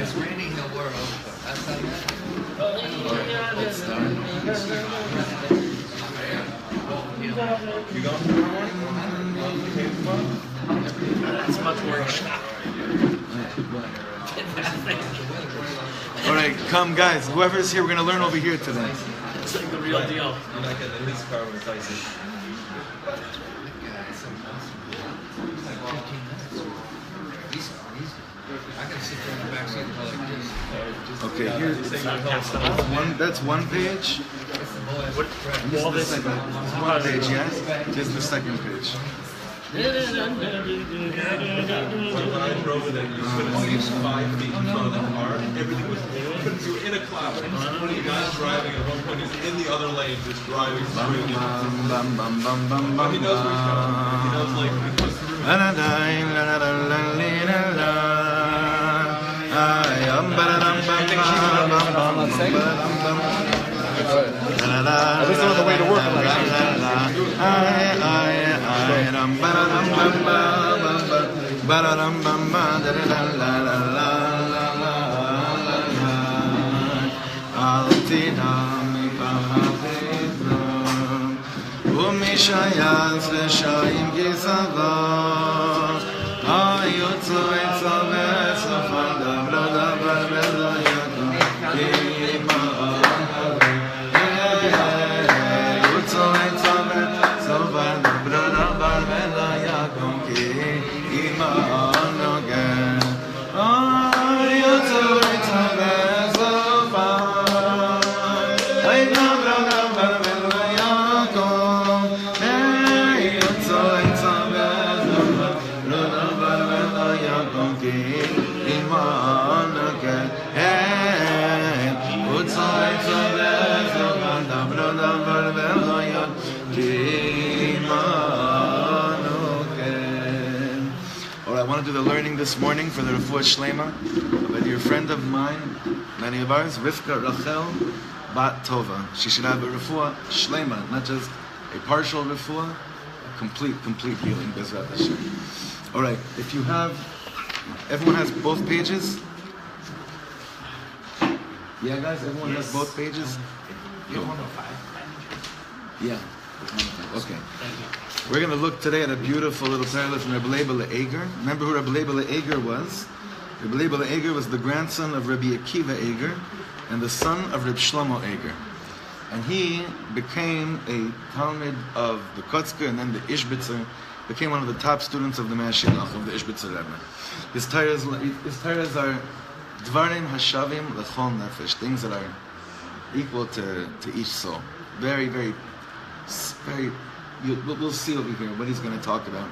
it's raining, he'll wear over. That's how You going tomorrow morning? That's much worse. All right, come guys. Whoever's here, we're going to learn over here today. It's like the real deal. You're not getting in his car when it's icy. I can sit there in the back seat and go like this. Okay, here. That's one page. This is the second. One page, yes? This is the second page. When I drove it, you couldn't see 5 feet in front of the car. Everything was, you were in a cloud. One of the guys driving at one point is in the other lane, just driving straight. But he knows where he's going. He knows, like, he goes through. At least on the way to work. The learning this morning for the Refuah Shlema of a dear friend of mine, many of ours, Rivka Rachel Bat Tova. She should have a Refuah Shlema, not just a partial Refuah, a complete healing, Bezrat Hashem. Alright, if you have, everyone has both pages? Yeah guys, everyone has both pages? You want 105? Yeah. Okay. We're going to look today at a beautiful little parallel from Rabbi Ya'akov. Remember who Rabbi Ya'akov was? Rabbi Ya'akov was the grandson of Rabbi Akiva Eger and the son of Reb Shlomo Eger. And he became a Talmid of the Kotzker and then the Ishbitzer, became one of the top students of the Mashilach, of the Ishbitzer Rebbe. His Torahs are Dvarim Hashavim L'chol Nefesh, things that are equal to each soul. Very, we'll see over here what he's going to talk about.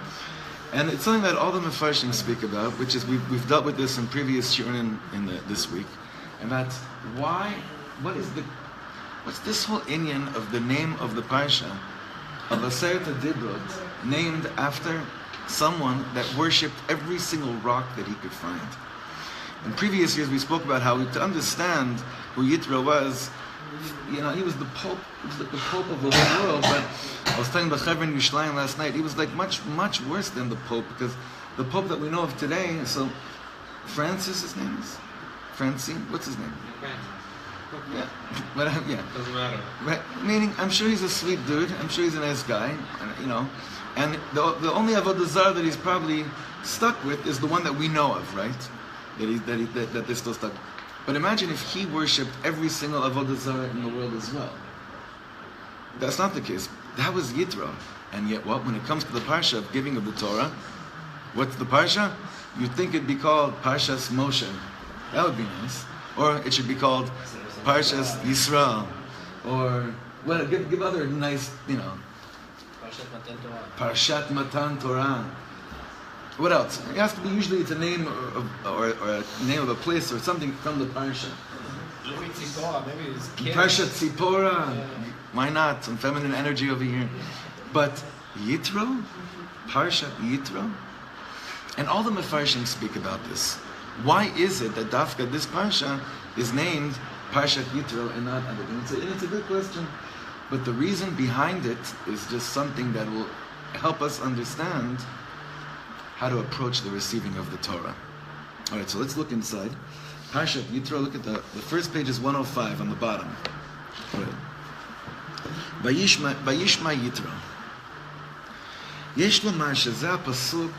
And it's something that all the Mefarshim speak about, which is we've dealt with this in previous shiurim this week. And that's what's this whole inyan of the name of the Parsha of Aseret HaDibrot named after someone that worshipped every single rock that he could find. In previous years we spoke about how to understand who Yitro was, he was the Pope. He was like the Pope of the whole world. But I was telling the Chaver in Yerushalayim last night, he was like much worse than the Pope, because the Pope that we know of today. So Francis, his name is Francine. What's his name? Yeah, but yeah. Doesn't matter. Right. Meaning, I'm sure he's a sweet dude. I'm sure he's a nice guy. And the only avodah zarah that he's probably stuck with is the one that we know of, right? That they're still stuck. But imagine if he worshipped every single avodah zarah in the world as well. That's not the case. That was Yitro. And yet what? When it comes to the Parsha of giving of the Torah, what's the Parsha? You'd think it'd be called Parshas Moshe. That would be nice. Or it should be called Parshas Yisrael. Or, well, give other nice, Parshat Matan Torah. What else? It has to be usually it's a name or a name of a place or something from the Parsha. Maybe it's Parshat Tzipora. Yeah. Why not? Some feminine energy over here. But Yitro? Parshat Yitro? And all the Mefarshim speak about this. Why is it that Dafka, this Parsha, is named Parshat Yitro and not other things? And it's a good question. But the reason behind it is just something that will help us understand how to approach the receiving of the Torah. Alright, so let's look inside. Parshat Yitro, look at the first page is 105 on the bottom. Vayishma Yitro. יש לומר שזה הפסוק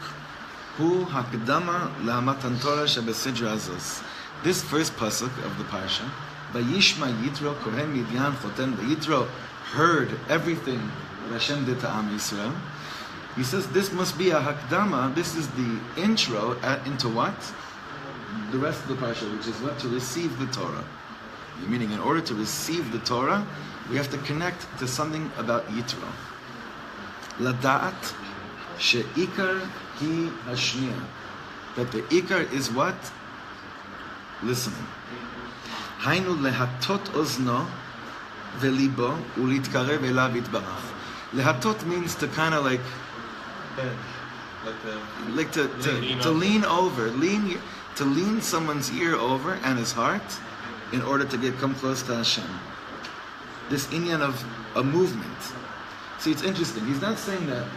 הוא הקדמה להמתן תורה שבסדרה הזאת. This first pasuk of the parsha, Vayishma Yitro, Kohen Midyan, Choten, Yitro heard everything that Hashem did to Am Yisrael. He says this must be a hakdama, this is the intro into what? The rest of the parsha, which is what? To receive the Torah. Meaning, in order to receive the Torah, we have to connect to something about Yitro. Lada'at she'ikar hi hashmiya. That the ikar is what? Listening. Hainu lehatot ozno velibo ulitkarev elav yitbarach. Lehatot means to kind of like to lean over, to lean someone's ear over and his heart in order to come close to Hashem. This inyan of a movement. See, it's interesting. He's not saying that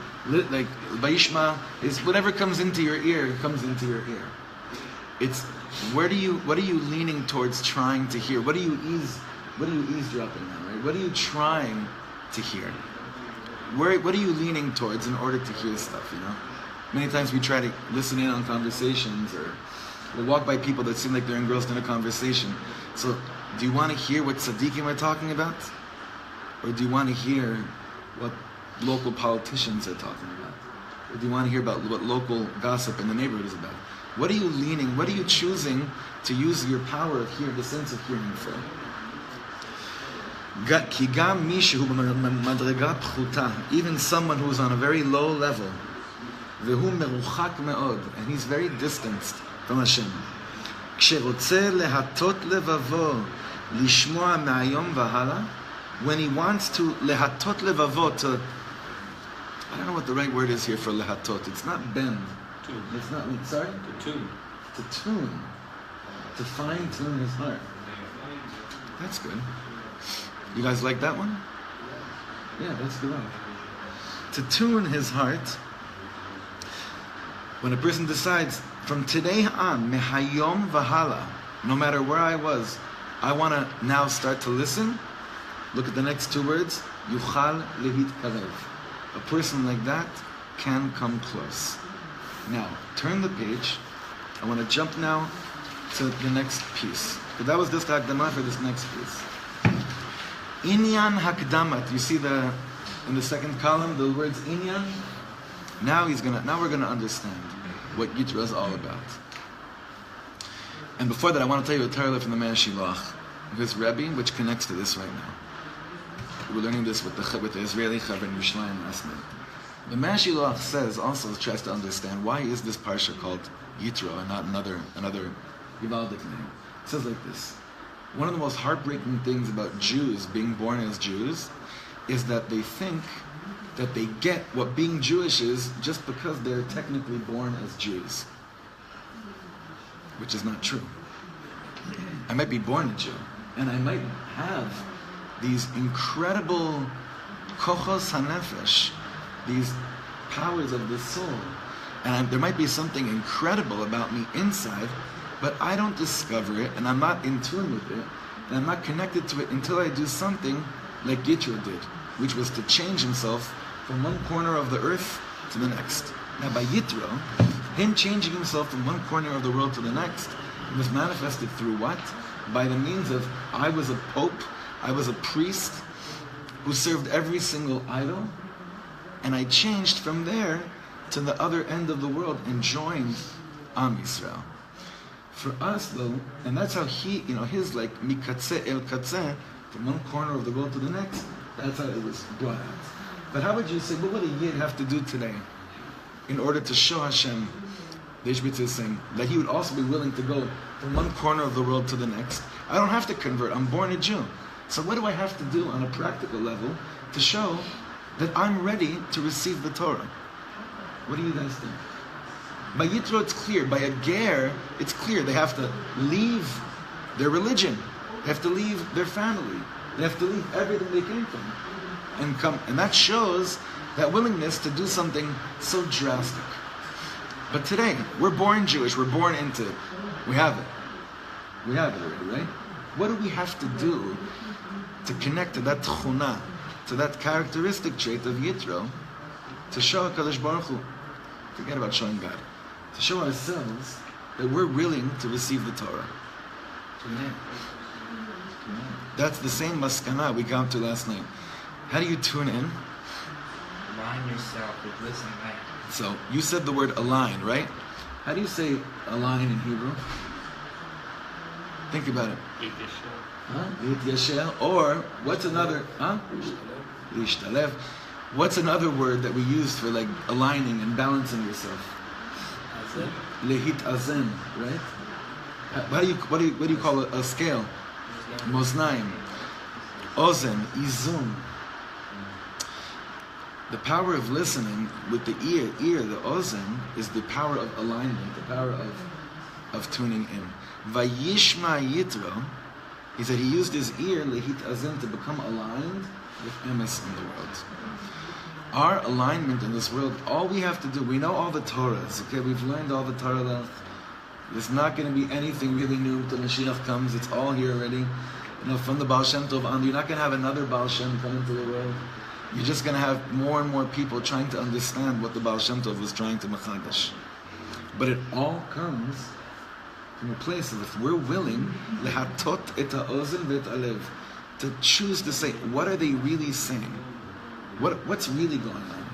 like Vayishma is whatever comes into your ear comes into your ear. It's what are you leaning towards trying to hear? What are you eavesdropping on, right? What are you trying to hear? What are you leaning towards in order to hear stuff, you know? Many times we try to listen in on conversations, or we'll walk by people that seem like they're engrossed in a conversation. So, do you want to hear what tzaddikim are talking about? Or do you want to hear what local politicians are talking about? Or do you want to hear about what local gossip in the neighborhood is about? What are you leaning, what are you choosing to use your power of hearing, the sense of hearing for? Even someone who is on a very low level, and he's very distanced from Hashem. When he wants to lehatot levavo, to, I don't know what the right word is here for lehatot. It's not bend. Tune. It's not, sorry? To tune. To tune. To fine tune his heart. That's good. You guys like that one? Yeah, that's the one. To tune his heart, when a person decides, from today on, mehayom vahala, no matter where I was, I want to now start to listen. Look at the next two words. Yuchal lehit karev. A person like that can come close. Now, turn the page. I want to jump now to the next piece. Because that was just the hakdama for this next piece. Inyan hakdamat. You see in the second column the words inyan. Now we're gonna understand what Yitro is all about. And before that, I want to tell you a tarla from the Meir Shilach, his Rabbi, which connects to this right now. We're learning this with the Israeli Chaver in Yerushalayim last night. The Meir Shilach tries to understand why is this parsha called Yitro and not another Yivaldic name. It says like this: one of the most heartbreaking things about Jews being born as Jews is that they think that they get what being Jewish is just because they're technically born as Jews, which is not true. I might be born a Jew, and I might have these incredible kochos hanefesh, these powers of the soul, and there might be something incredible about me inside, but I don't discover it, and I'm not in tune with it, and I'm not connected to it until I do something like Yitro did, which was to change himself from one corner of the earth to the next. Now by Yitro, him changing himself from one corner of the world to the next, it was manifested through what? By the means of, I was a pope, I was a priest who served every single idol, and I changed from there to the other end of the world and joined Am Yisrael. For us though, and that's how he, his like mikatze el katze, from one corner of the world to the next, that's how it was brought out. But how would you say, what would a Yid have to do today in order to show Hashem, the Ishbitz is saying, that he would also be willing to go from one corner of the world to the next? I don't have to convert, I'm born a Jew. So what do I have to do on a practical level to show that I'm ready to receive the Torah? What do you guys think? By Yitro it's clear, by a ger it's clear they have to leave their religion, they have to leave their family, they have to leave everything they came from and come, and that shows that willingness to do something so drastic. But today, we're born Jewish, we're born into it, we have it. We have it already, right? What do we have to do to connect to that tchuna, to that characteristic trait of Yitro, to show HaKadosh Baruch Hu, forget about showing God, to show ourselves that we're willing to receive the Torah? That's the same maskana we got to last night. How do you tune in? Align yourself with listening, right? So, you said the word align, right? How do you say align in Hebrew? Think about it. Yityashel. Or, what's another, Lishtalev. What's another word that we use for like aligning and balancing yourself? Lehit azen, right? What do you call a scale? Moznaim. Ozen, izum. The power of listening with the ear, the ozen, is the power of alignment, the power of tuning in. Vayishma Yitro, he said he used his ear, lehit azen, to become aligned with emes in the world. Our alignment in this world, all we have to do, we know all the Torahs, okay? We've learned all the Torah. There's not going to be anything really new until Mashiach comes. It's all here already. From the Baal Shem Tov on, you're not going to have another Baal Shem come into the world. You're just going to have more and more people trying to understand what the Baal Shem Tov was trying to machadash. But it all comes from a place of, if we're willing, lehatot et ha'ozen v'et alev, to choose to say, what are they really saying? What's really going on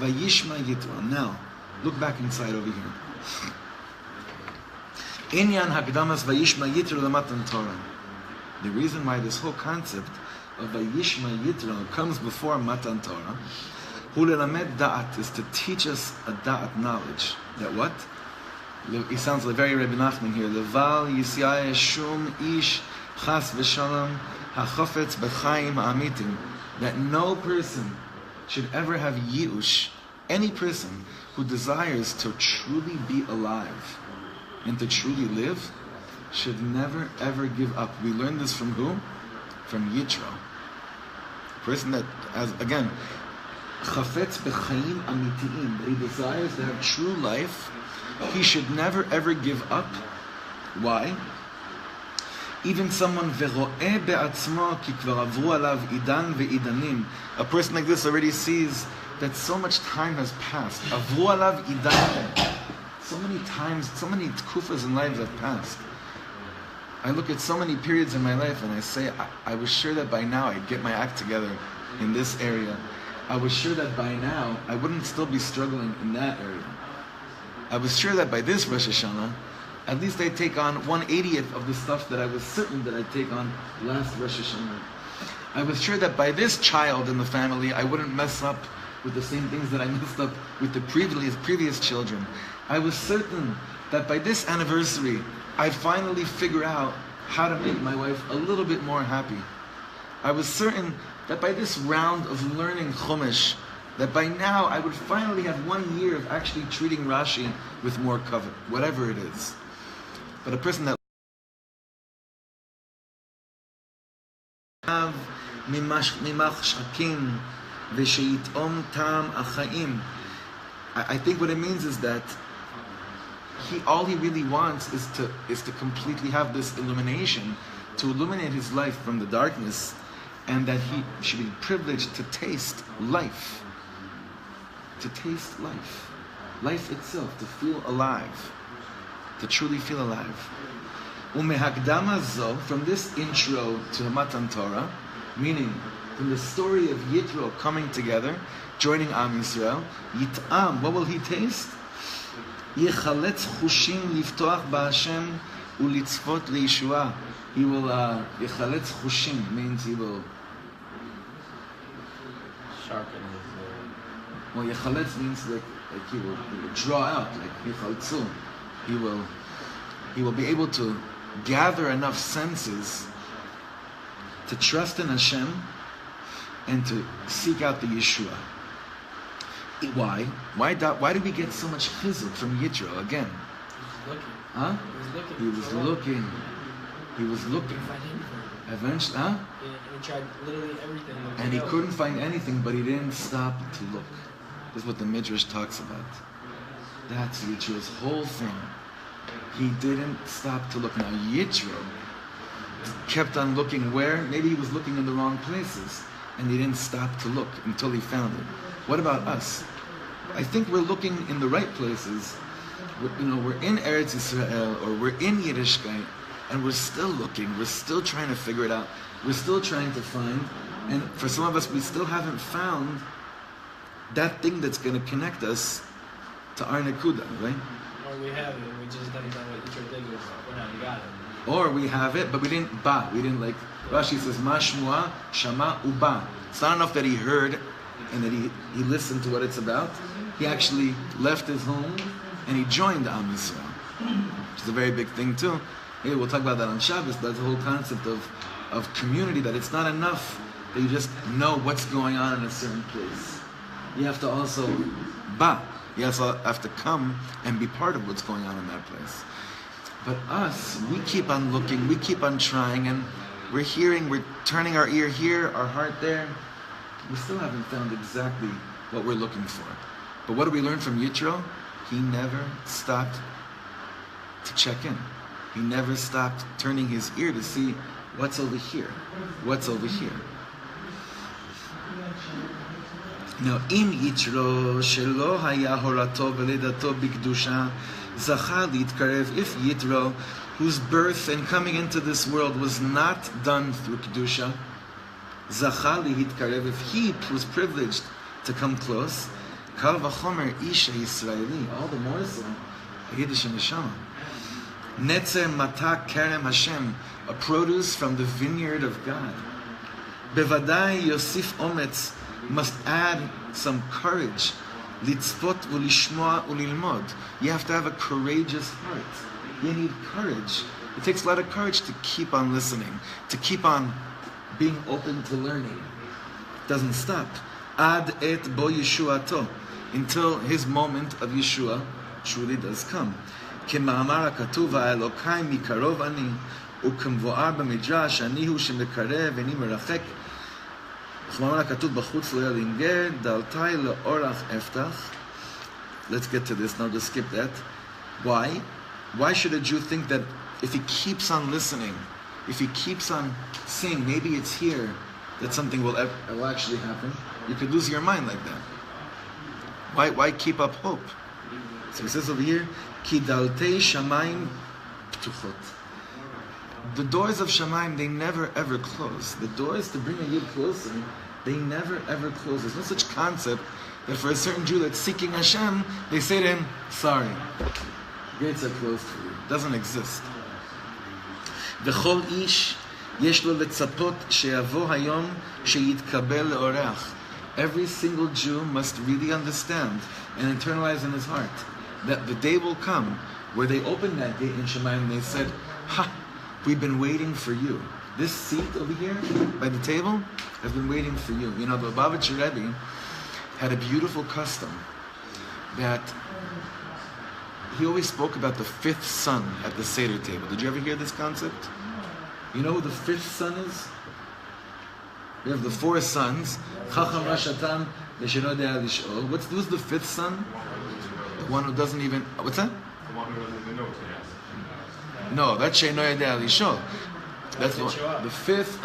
here? Vayishma Yitro. Now, look back inside over here. Inyan Hakdamas Vayishma Yitro Lamatan Torah. The reason why this whole concept of Vayishma Yitro comes before Matan Torah, Hu lelamed da'at, is to teach us a da'at knowledge. That what? He sounds like very Rabbi Nachman here. Leval Yisrael Shum Ish Chas V'Shalom HaChofetz B'Chaim Ha'amitim. That no person should ever have yi'ush. Any person who desires to truly be alive and to truly live should never ever give up. We learned this from who? From Yitro. A person that has, again, chafetz b'chaim amitiim, that he desires to have true life, he should never ever give up. Why? Even someone ve'ro'eh be'atzmo ki kvar avru alav idan ve'idanim. A person like this already sees that so much time has passed. Avru alav idanim. So many times, so many tkufas in lives have passed. I look at so many periods in my life and I say, I was sure that by now I'd get my act together in this area. I was sure that by now I wouldn't still be struggling in that area. I was sure that by this Rosh Hashanah, at least I'd take on 1/80th of the stuff that I was certain that I'd take on last Rosh Hashanah. I was sure that by this child in the family, I wouldn't mess up with the same things that I messed up with the previous children. I was certain that by this anniversary, I'd finally figure out how to make my wife a little bit more happy. I was certain that by this round of learning Chumash, that by now I would finally have 1 year of actually treating Rashi with more kavod, whatever it is. But a person that I think what it means is that all he really wants is to completely have this illumination, to illuminate his life from the darkness, and that he should be privileged to taste life. To taste life. Life itself, to feel alive. To truly feel alive. Umehakdama zo, from this intro to Matan Torah, meaning from the story of Yitro coming together, joining Am Yisrael, Yit'am, what will he taste? Yechaletz chushim liftoach ba'Hashem ulitzvot le'yeshua. He will, Yechaletz chushim means he will Sharpen his. Well, Yechaletz means like he will draw out, like Yechaltzu. He will be able to gather enough senses to trust in Hashem and to seek out the Yeshua. Why? Why do we get so much chizuk from Yitro again? He was looking. He was looking. Eventually, He tried literally everything. And he couldn't find anything, but he didn't stop to look. This is what the Midrash talks about. That's Yitro's whole thing. he didn't stop to look. Now Yitro kept on looking where? Maybe he was looking in the wrong places, and he didn't stop to look until he found it. What about us? I think we're looking in the right places. We're in Eretz Yisrael, or we're in Yiddishkeit, and we're still looking. We're still trying to figure it out. We're still trying to find. And for some of us, we still haven't found that thing that's going to connect us to our Nekuda, right? Or we have it, we just haven't done what Yitro did was, we got it. Or we have it, but we didn't ba. We didn't like, Rashi says, Ma shmua, shama uba. It's not enough that he heard and that he listened to what it's about. He actually left his home and he joined Am Yisrael, which is a very big thing too. Hey, we'll talk about that on Shabbos, but it's the whole concept of community, that it's not enough that you just know what's going on in a certain place. You have to also ba. You also have to come and be part of what's going on in that place. But us, we keep on looking, we keep on trying, and we're hearing, we're turning our ear here, our heart there. We still haven't found exactly what we're looking for. But what do we learn from Yitro? He never stopped to check in. He never stopped turning his ear to see what's over here. What's over here. Now, im Yitro shelo haya horato v'lidato b'kedusha zacha litkarev. If Yitro, whose birth and coming into this world was not done through kedusha, zacha litkarev, if he was privileged to come close, kal v'chomer isha Yisraeli, all the more so a Yiddish neshama. Netzer mata kerem Hashem, a produce from the vineyard of God. Bevadai Yosif Ometz, must add some courage. Litzvot ulishmoa ulilmod. You have to have a courageous heart. You need courage. It takes a lot of courage to keep on listening, to keep on being open to learning. It doesn't stop. Ad et bo Yeshuato, until his moment of Yeshua truly does come. כמאמר הכתוב האלוקי מקרוב אני וכמבואר במדרש אני הוא שמקרב ואני מרחק כמאמר הכתוב בחוץ לא ילין גר דלתי לאורח אפתח. Let's get to this now, just skip that. Why should a Jew think that if he keeps on listening, if he keeps on seeing, maybe it's here that something will actually happen? You could lose your mind like that. Why keep up hope? So he says over here, Ki daltei shamayim ptuchot. The doors of Shamayim, they never ever close. The doors to bring a Yid closer, they never ever close. There's no such concept that for a certain Jew that's seeking Hashem, they say to him, sorry, gates are closed for you. It doesn't exist. V'chol ish yesh lo letzapot she'yavo hayom she'yitkabel le'oreach. Every single Jew must really understand and internalize in his heart that the day will come where they open that gate in Shemayim and they said, we've been waiting for you. This seat over here by the table has been waiting for you. You know, the Lubavitcher Rebbe had a beautiful custom that he always spoke about the fifth son at the Seder table. Did you ever hear this concept? You know who the fifth son is? We have the four sons. Chacham Rashatam Lesheno Yodea Lish'ol. Who's the fifth son? The one who doesn't even... What's that? The one who doesn't even know what to ask. No, that's Sheno Yodea Lish'ol. That's the fifth,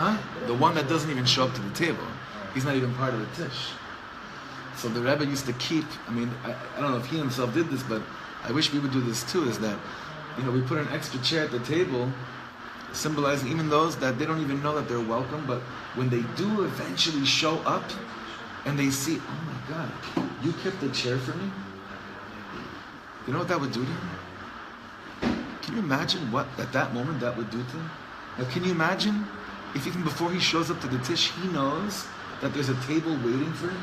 the one that doesn't even show up to the table. He's not even part of the tish. So the Rebbe used to keep, I don't know if he himself did this, but I wish we would do this too, is that, we put an extra chair at the table, symbolizing even those that they don't even know that they're welcome, but when they do eventually show up, and they see, oh my God, you kept the chair for me? You know what that would do to him? Can you imagine what, at that moment, that would do to him? Now, can you imagine if even before he shows up to the tish, he knows that there's a table waiting for him?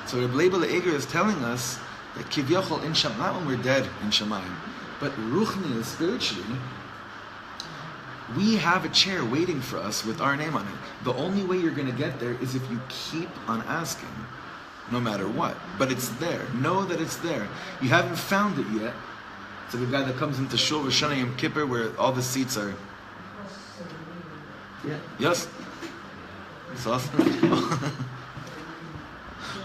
So Reb Leibel Eger is telling us that Kivyachol in Shamayim, not when we're dead in Shamayim, but Ruchni, spiritually, we have a chair waiting for us with our name on it. The only way you're going to get there is if you keep on asking, no matter what. But it's there. Know that it's there. You haven't found it yet. It's like a guy that comes into Shul Roshana Yom Kippur where all the seats are... Yeah. Yes? It's awesome.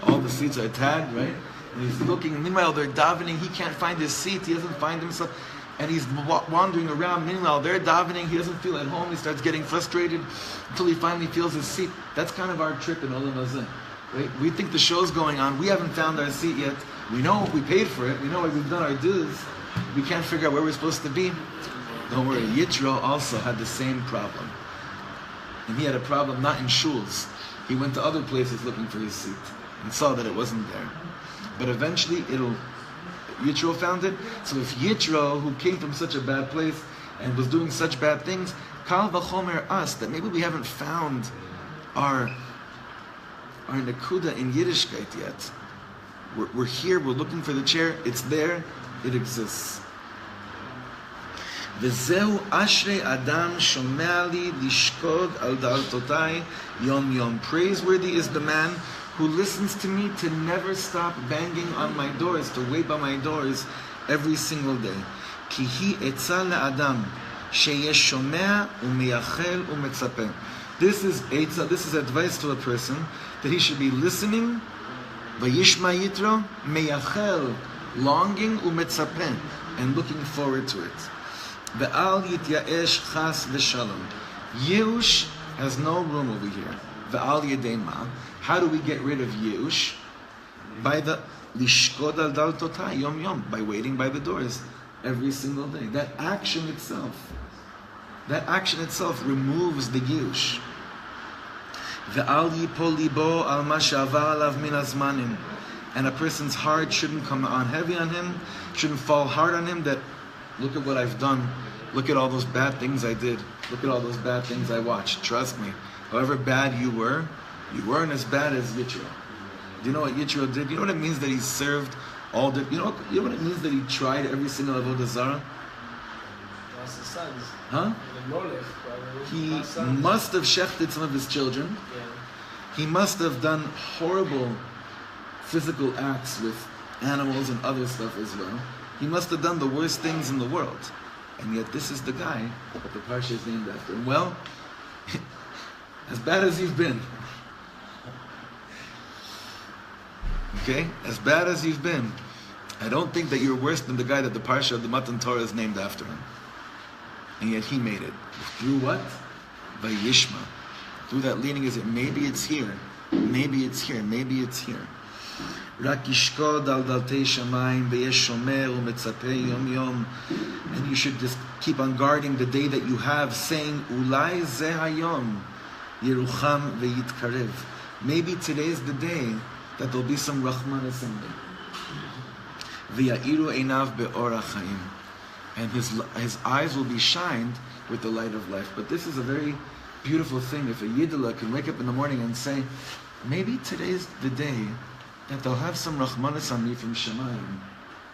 All the seats are tagged, right? And he's looking, and meanwhile they're davening, he can't find his seat, he doesn't find himself. and he's wandering around. Meanwhile, they're davening. He doesn't feel at home. He starts getting frustrated until he finally feels his seat. That's kind of our trip in Olam Hazeh. Right? We think the show's going on. We haven't found our seat yet. We know we paid for it. We know we've done our dues. We can't figure out where we're supposed to be. Don't worry. Yitro also had the same problem. And he had a problem not in shuls. He went to other places looking for his seat and saw that it wasn't there. But eventually Yitro found it. So if Yitro, who came from such a bad place and was doing such bad things, kal v'chomer us, that maybe we haven't found our nekuda in Yiddishkeit yet. We're here, we're looking for the chair, it's there, it exists. V'zeu ashrei adam shomea li lishkod al da'altotai yom yom. Praiseworthy is the man who listens to me to never stop banging on my doors, to wait by my doors every single day. Ki hi etza le'adam sheyesh shomea u'meyachel u'metzapeh. This is etza, this is advice to a person that he should be listening, vayishma yitro, meyachel, longing, u'metzapeh, and looking forward to it. Ve'al yityaesh chas v'shalom. Yush has no room over here. Ve'al yedei ma. How do we get rid of Yush? By the lishkod al daltotai yom yom, by waiting by the doors every single day. That action itself removes the Yush. Ve'al yipol libo al ma shavar alav min hazmanim. And a person's heart shouldn't come on heavy on him, shouldn't fall hard on him that, look at what I've done, look at all those bad things I did, look at all those bad things I watched. Trust me, however bad you weren't as bad as Yitro. Do you know what Yitro did? You know what it means that he served all the... You know what it means that he tried every single avodah zarah? Lost his sons. Huh? He must have shechted some of his children. Yeah. He must have done horrible physical acts with animals and other stuff as well. He must have done the worst things in the world. And yet this is the guy that the parsha is named after. And well, as bad as you've been, okay, as bad as you've been, I don't think that you're worse than the guy that the parsha of the Matan Torah is named after him. And yet he made it. Through what? Vayishma. Through that leading, is it maybe it's here, maybe it's here, maybe it's here. Rak yishkod al daltei shamayim ve'yesh shomer u'metzapeh yom yom. And you should just keep on guarding the day that you have, saying, Ulai ze hayom yerucham ve'yitkarev. Maybe today's the day that there'll be some Rahman assembly. V'ya'iru einav be'or ha'chaim. And his eyes will be shined with the light of life. But this is a very beautiful thing. If a Yiddilah can wake up in the morning and say, maybe today's the day that they'll have some Rahmanas on me from Shemayim,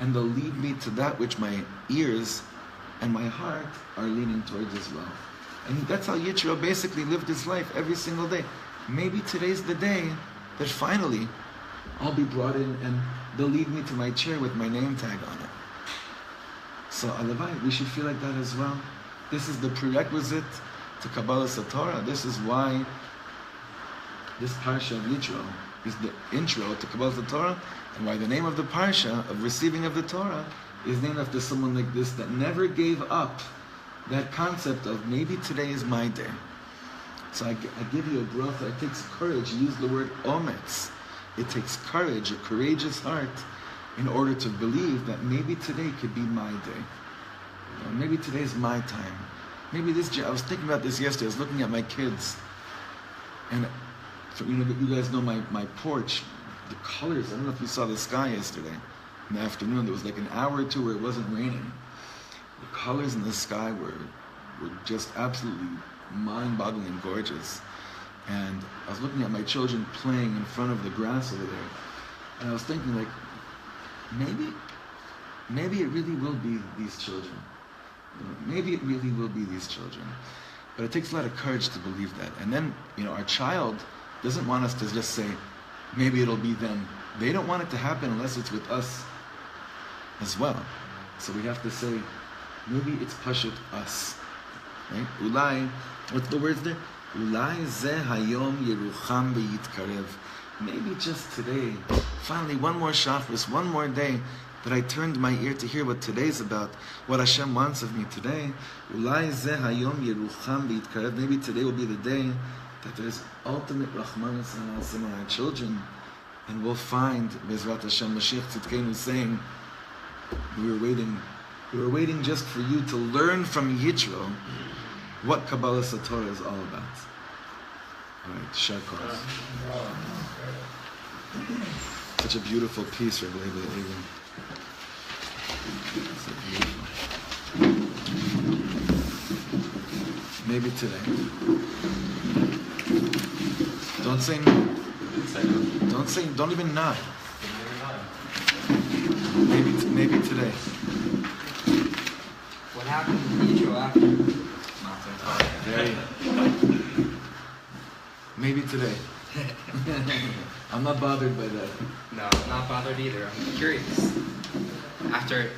and they'll lead me to that which my ears and my heart are leaning towards as well. And that's how Yitro basically lived his life every single day. Maybe today's the day that finally I'll be brought in and they'll lead me to my chair with my name tag on it. So Alavai, we should feel like that as well. This is the prerequisite to Kabbalah Satorah. This is why this parsha of Yitro is the intro to Kabbalah Satorah, and why the name of the parsha of receiving of the Torah is named after someone like this that never gave up that concept of maybe today is my day. So I give you a bracha. It takes courage. You use the word ometz. It takes courage, a courageous heart, in order to believe that maybe today could be my day. Maybe today's my time. Maybe this. I was thinking about this yesterday. I was looking at my kids, and you guys know my porch. The colors. I don't know if you saw the sky yesterday in the afternoon. There was like an hour or two where it wasn't raining. The colors in the sky were just absolutely mind-boggling and gorgeous. And I was looking at my children playing in front of the grass over there, and I was thinking, like, maybe it really will be these children. Maybe it really will be these children. But it takes a lot of courage to believe that. And then, our child doesn't want us to just say, maybe it'll be them. They don't want it to happen unless it's with us as well. So we have to say, maybe it's pashut us. Right? Ulai, what's the words there? Ulai ze hayom yerucham v'yitkarev. Maybe just today, finally one more Shacharis, one more day, that I turned my ear to hear what today's about, what Hashem wants of me today. Maybe today will be the day that there's ultimate Rahmanas on our children, and we'll find Bezrat Hashem Mashiach Tzidkenu saying, we were waiting just for you to learn from Yitro what Kabbalah Satorah is all about. All right, Shakos. Such a beautiful piece, Rabbi. So beautiful. Maybe today. Don't say no. Don't even nod. Maybe today. What happened to Yitro after? Very. Maybe today. I'm not bothered by that. No, I'm not bothered either. I'm curious. After